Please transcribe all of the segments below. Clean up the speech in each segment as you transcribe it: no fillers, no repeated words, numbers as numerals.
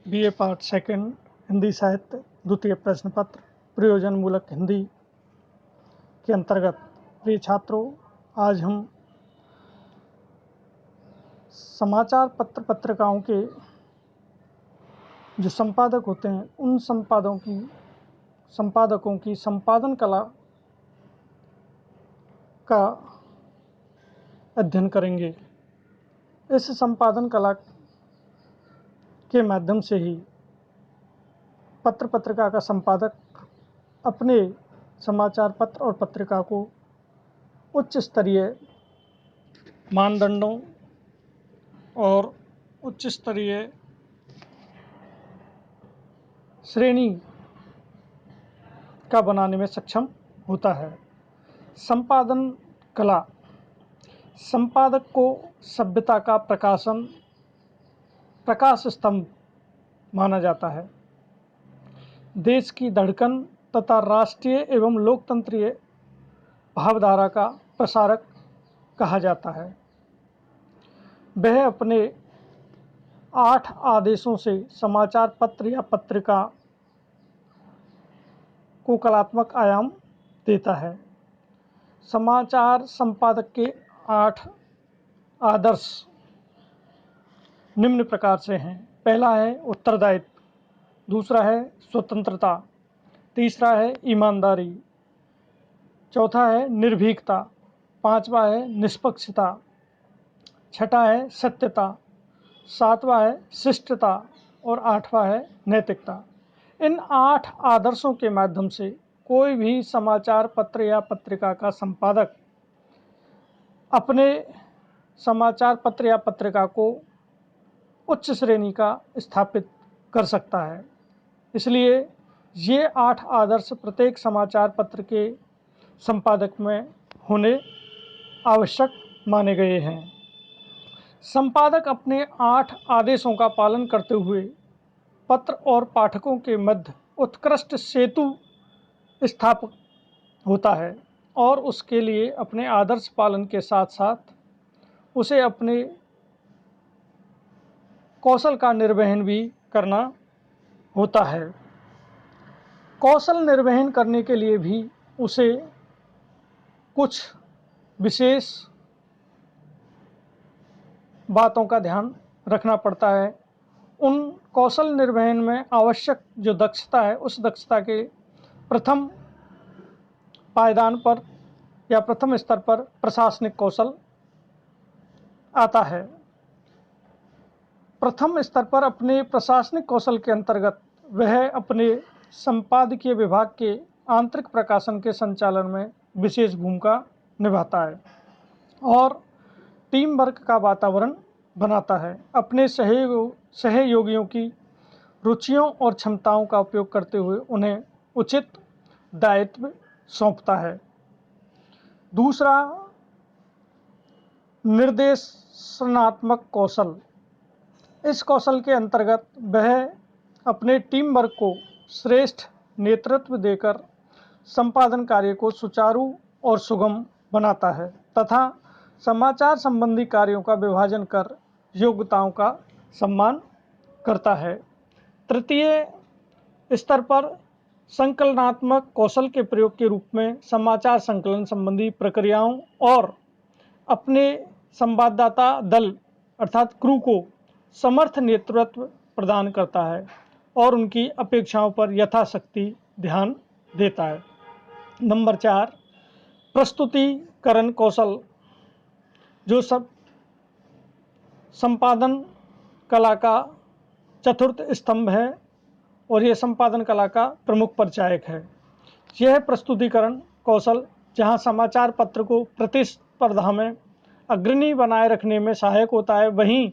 BA part second Hindi साहित्य द्वितीय प्रश्न पत्र प्रयोजन मूलक हिंदी के अंतर्गत प्रिय छात्रों, आज हम समाचार पत्र पत्रिकाओं के जो संपादक होते हैं उन संपादकों की संपादन कला का अध्ययन करेंगे। इस संपादन कला के माध्यम से ही पत्र पत्रिका का संपादक अपने समाचार पत्र और पत्रिका को उच्च स्तरीय मानदंडों और उच्च स्तरीय श्रेणी का बनाने में सक्षम होता है। संपादन कला संपादक को सभ्यता का प्रकाश स्तंभ माना जाता है। देश की धड़कन तथा राष्ट्रीय एवं लोकतंत्रीय भावधारा का प्रसारक कहा जाता है। वह अपने 8 आदेशों से समाचार पत्र या पत्रिका को कलात्मक आयाम देता है। समाचार संपादक के 8 आदर्श निम्न प्रकार से हैं। पहला है उत्तरदायित्व, दूसरा है स्वतंत्रता, तीसरा है ईमानदारी, चौथा है निर्भीकता, पांचवा है निष्पक्षता, छठा है सत्यता, सातवां है शिष्टता और आठवां है नैतिकता। इन 8 आदर्शों के माध्यम से कोई भी समाचार पत्र या पत्रिका का संपादक अपने समाचार पत्र या पत्रिका को उच्च श्रेणी का स्थापित कर सकता है। इसलिए ये 8 आदर्श प्रत्येक समाचार पत्र के संपादक में होने आवश्यक माने गए हैं। संपादक अपने 8 आदेशों का पालन करते हुए पत्र और पाठकों के मध्य उत्कृष्ट सेतु स्थापित होता है और उसके लिए अपने आदर्श पालन के साथ साथ उसे अपने कौशल का निर्वहन भी करना होता है। कौशल निर्वहन करने के लिए भी उसे कुछ विशेष बातों का ध्यान रखना पड़ता है। उन कौशल निर्वहन में आवश्यक जो दक्षता है उस दक्षता के प्रथम पायदान पर या प्रथम स्तर पर प्रशासनिक कौशल आता है। प्रथम स्तर पर अपने प्रशासनिक कौशल के अंतर्गत वह अपने संपादकीय विभाग के आंतरिक प्रकाशन के संचालन में विशेष भूमिका निभाता है और टीम वर्क का वातावरण बनाता है। अपने सहयोगियों की रुचियों और क्षमताओं का उपयोग करते हुए उन्हें उचित दायित्व सौंपता है। दूसरा, निर्देशनात्मक कौशल। इस कौशल के अंतर्गत वह अपने टीम वर्क को श्रेष्ठ नेतृत्व देकर संपादन कार्य को सुचारू और सुगम बनाता है तथा समाचार संबंधी कार्यों का विभाजन कर योग्यताओं का सम्मान करता है। तृतीय स्तर पर संकलनात्मक कौशल के प्रयोग के रूप में समाचार संकलन संबंधी प्रक्रियाओं और अपने संवाददाता दल अर्थात क्रू को समर्थ नेतृत्व प्रदान करता है और उनकी अपेक्षाओं पर यथाशक्ति ध्यान देता है। नंबर 4, प्रस्तुतिकरण कौशल, जो सब संपादन कला का चतुर्थ स्तंभ है और यह संपादन कला का प्रमुख परिचायक है। यह प्रस्तुतिकरण कौशल जहां समाचार पत्र को प्रतिस्पर्धा में अग्रणी बनाए रखने में सहायक होता है, वहीं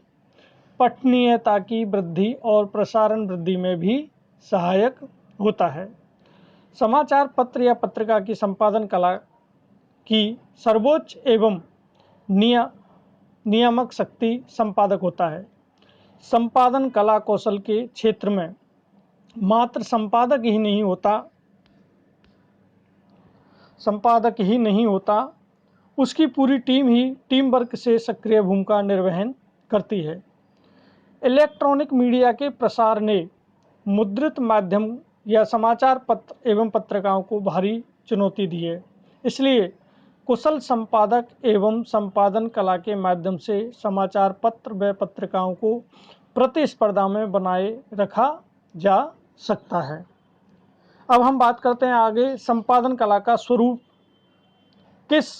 पठनीयता की वृद्धि और प्रसारण वृद्धि में भी सहायक होता है। समाचार पत्र या पत्रिका की संपादन कला की सर्वोच्च एवं नियामक शक्ति संपादक होता है। संपादन कला कौशल के क्षेत्र में मात्र संपादक ही नहीं होता, उसकी पूरी टीम ही टीम वर्क से सक्रिय भूमिका निर्वहन करती है। इलेक्ट्रॉनिक मीडिया के प्रसार ने मुद्रित माध्यम या समाचार पत्र एवं पत्रिकाओं को भारी चुनौती दी है। इसलिए कुशल संपादक एवं संपादन कला के माध्यम से समाचार पत्र व पत्रिकाओं को प्रतिस्पर्धा में बनाए रखा जा सकता है। अब हम बात करते हैं आगे, संपादन कला का स्वरूप किस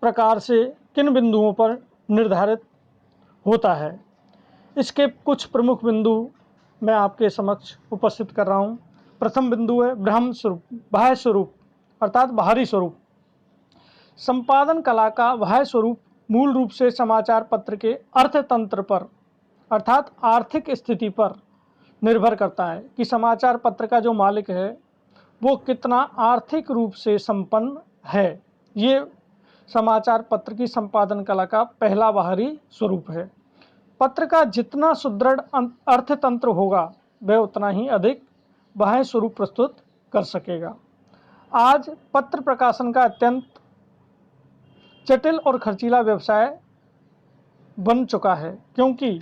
प्रकार से किन बिंदुओं पर निर्धारित होता है। इसके कुछ प्रमुख बिंदु मैं आपके समक्ष उपस्थित कर रहा हूँ। प्रथम बिंदु है ब्रह्म स्वरूप, बाह्य स्वरूप अर्थात बाहरी स्वरूप। संपादन कला का बाह्य स्वरूप मूल रूप से समाचार पत्र के अर्थतंत्र पर अर्थात आर्थिक स्थिति पर निर्भर करता है कि समाचार पत्र का जो मालिक है वो कितना आर्थिक रूप से संपन्न है। ये समाचार पत्र की संपादन कला का पहला बाहरी स्वरूप है। पत्र का जितना सुदृढ़ अर्थतंत्र होगा वह उतना ही अधिक बाह्य स्वरूप प्रस्तुत कर सकेगा। आज पत्र प्रकाशन का अत्यंत जटिल और खर्चीला व्यवसाय बन चुका है, क्योंकि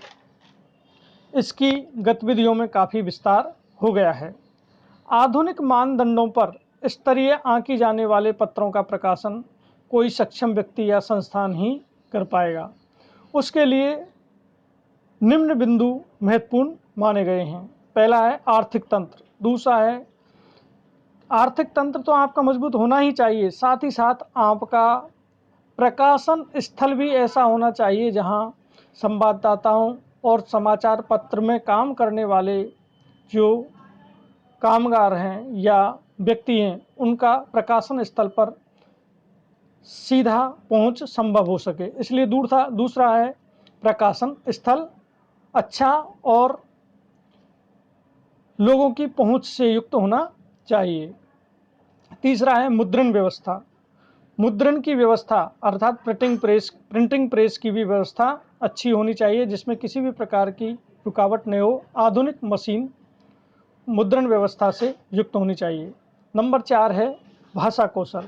इसकी गतिविधियों में काफ़ी विस्तार हो गया है। आधुनिक मानदंडों पर स्तरीय आंकी जाने वाले पत्रों का प्रकाशन कोई सक्षम व्यक्ति या संस्थान ही कर पाएगा। उसके लिए निम्न बिंदु महत्वपूर्ण माने गए हैं। पहला है आर्थिक तंत्र, दूसरा है आर्थिक तंत्र तो आपका मजबूत होना ही चाहिए, साथ ही साथ आपका प्रकाशन स्थल भी ऐसा होना चाहिए जहां संवाददाताओं और समाचार पत्र में काम करने वाले जो कामगार हैं या व्यक्ति हैं उनका प्रकाशन स्थल पर सीधा पहुंच संभव हो सके। इसलिए दूसरा है प्रकाशन स्थल अच्छा और लोगों की पहुंच से युक्त होना चाहिए। तीसरा है मुद्रण व्यवस्था। मुद्रण की व्यवस्था अर्थात प्रिंटिंग प्रेस की भी व्यवस्था अच्छी होनी चाहिए, जिसमें किसी भी प्रकार की रुकावट न हो। आधुनिक मशीन मुद्रण व्यवस्था से युक्त होनी चाहिए। नंबर 4 है भाषा कौशल।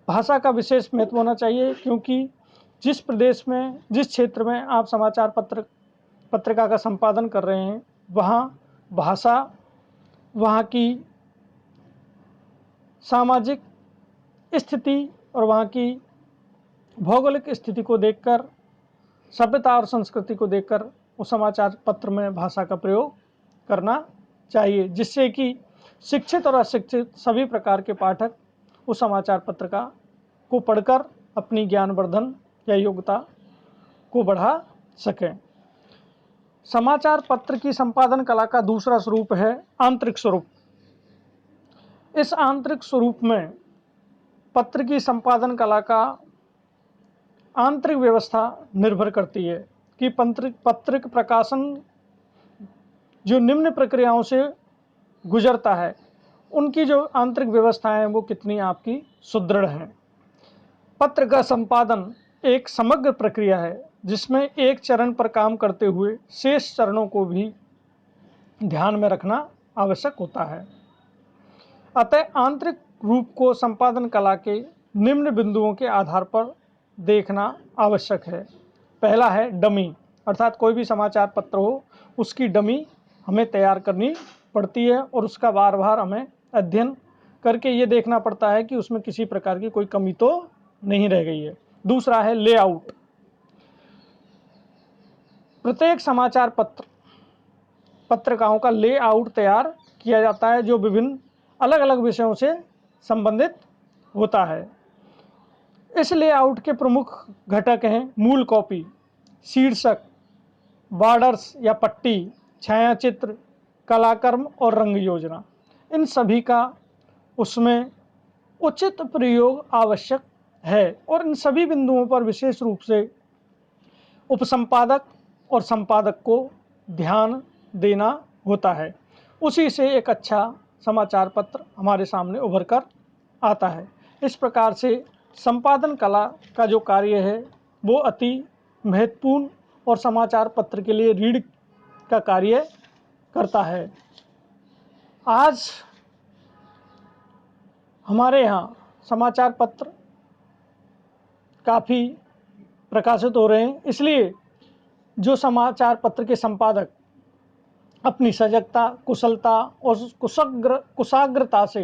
भाषा का विशेष महत्व होना चाहिए, क्योंकि जिस प्रदेश में जिस क्षेत्र में आप समाचार पत्रिका का संपादन कर रहे हैं वहाँ भाषा, वहाँ की सामाजिक स्थिति और वहाँ की भौगोलिक स्थिति को देखकर, सभ्यता और संस्कृति को देखकर उस समाचार पत्र में भाषा का प्रयोग करना चाहिए, जिससे कि शिक्षित और अशिक्षित सभी प्रकार के पाठक उस समाचार पत्रिका को पढ़कर अपनी ज्ञानवर्धन या योग्यता को बढ़ा सकें। समाचार पत्र की संपादन कला का दूसरा स्वरूप है आंतरिक स्वरूप। इस आंतरिक स्वरूप में पत्र की संपादन कला का आंतरिक व्यवस्था निर्भर करती है कि पत्रिक प्रकाशन जो निम्न प्रक्रियाओं से गुजरता है उनकी जो आंतरिक व्यवस्थाएं हैं वो कितनी आपकी सुदृढ़ हैं। पत्र का संपादन एक समग्र प्रक्रिया है जिसमें एक चरण पर काम करते हुए शेष चरणों को भी ध्यान में रखना आवश्यक होता है। अतः आंतरिक रूप को संपादन कला के निम्न बिंदुओं के आधार पर देखना आवश्यक है। पहला है डमी, अर्थात कोई भी समाचार पत्र हो उसकी डमी हमें तैयार करनी पड़ती है और उसका बार बार हमें अध्ययन करके ये देखना पड़ता है कि उसमें किसी प्रकार की कोई कमी तो नहीं रह गई है। दूसरा है लेआउट। प्रत्येक समाचार पत्रिकाओं का लेआउट तैयार किया जाता है जो विभिन्न अलग अलग विषयों से संबंधित होता है। इस लेआउट के प्रमुख घटक हैं मूल कॉपी, शीर्षक, बॉर्डर्स या पट्टी, छायाचित्र, कलाक्रम और रंग योजना। इन सभी का उसमें उचित प्रयोग आवश्यक है और इन सभी बिंदुओं पर विशेष रूप से उपसंपादक और संपादक को ध्यान देना होता है। उसी से एक अच्छा समाचार पत्र हमारे सामने उभर कर आता है। इस प्रकार से संपादन कला का जो कार्य है वो अति महत्वपूर्ण और समाचार पत्र के लिए रीढ़ का कार्य करता है। आज हमारे यहाँ समाचार पत्र काफ़ी प्रकाशित हो रहे हैं, इसलिए जो समाचार पत्र के संपादक अपनी सजगता, कुशलता और कुशाग्रता से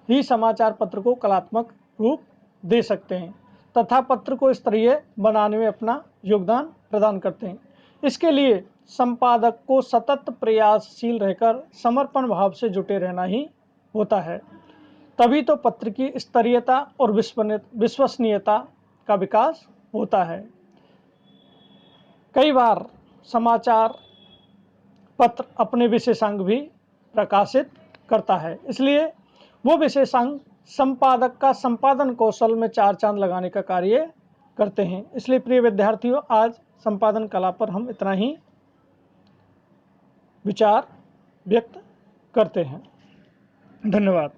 ही समाचार पत्र को कलात्मक रूप दे सकते हैं तथा पत्र को स्तरीय बनाने में अपना योगदान प्रदान करते हैं। इसके लिए संपादक को सतत प्रयासशील रहकर समर्पण भाव से जुटे रहना ही होता है। तभी तो पत्र की स्तरीयता और विश्वसनीयता का विकास होता है। कई बार समाचार पत्र अपने विशेषांक भी प्रकाशित करता है, इसलिए वो विशेषांक संपादक का संपादन कौशल में चार चांद लगाने का कार्य करते हैं। इसलिए प्रिय विद्यार्थियों, आज संपादन कला पर हम इतना ही विचार व्यक्त करते हैं। धन्यवाद।